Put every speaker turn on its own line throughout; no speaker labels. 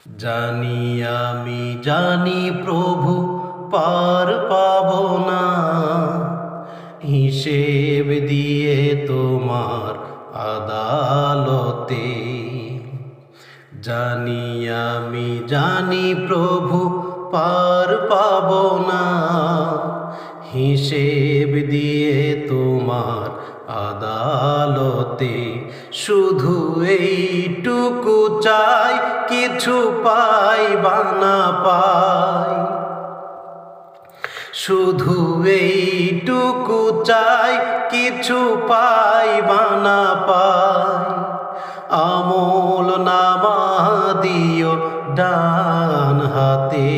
জানি আমি জানি প্রভু পার পাব না, হিসেব দিয়ে তোমার আদালতে। জানি আমি জানি প্রভু পার পাব না, হিসেব দিয়ে তোমার আদালতে। শুধু এইটুকু চাই, কিছু পাই বা না পাই। শুধু এইটুকু চাই, কিছু পাই বা না পাই। আমল নামা দিও ডান হাতে,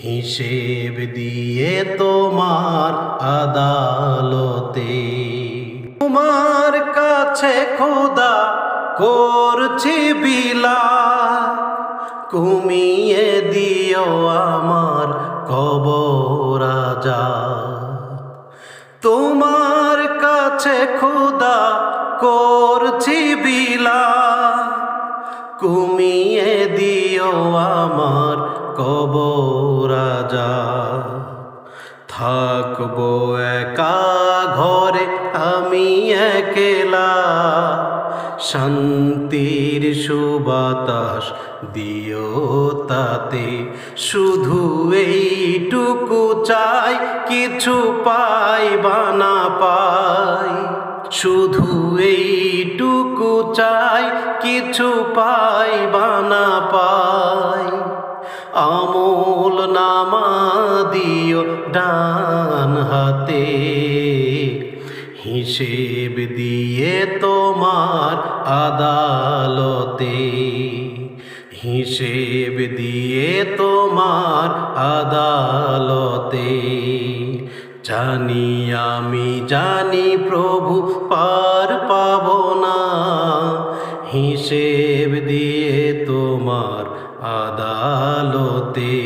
হিসেব দিয়ে তোমার আদালতে। তোমার কাছে খোদা করছি বিলাপ, কমিয়ে দিও আমার কবর আযাব। তোমার কাছে খোদা করছি বিলাপ, কমিয়ে দিও আমার কবর আযাব। থাকবো একা ঘরে আমি একলা, শান্তির সুবাতাস দিও তাতে। শুধু এইটুকু চাই, কিছু পাই বা না পাই। শুধু এইটুকু চাই, কিছু পাই বা না পাই। আমল নামা দিও ডান হাতে, হিসেব দিয়ে তোমার আদালতে। হিসেব দিয়ে তোমার আদালতে। জানি আমি জানি প্রভু পার পাব না, হিসেব দিয়ে তোমার আদালতে।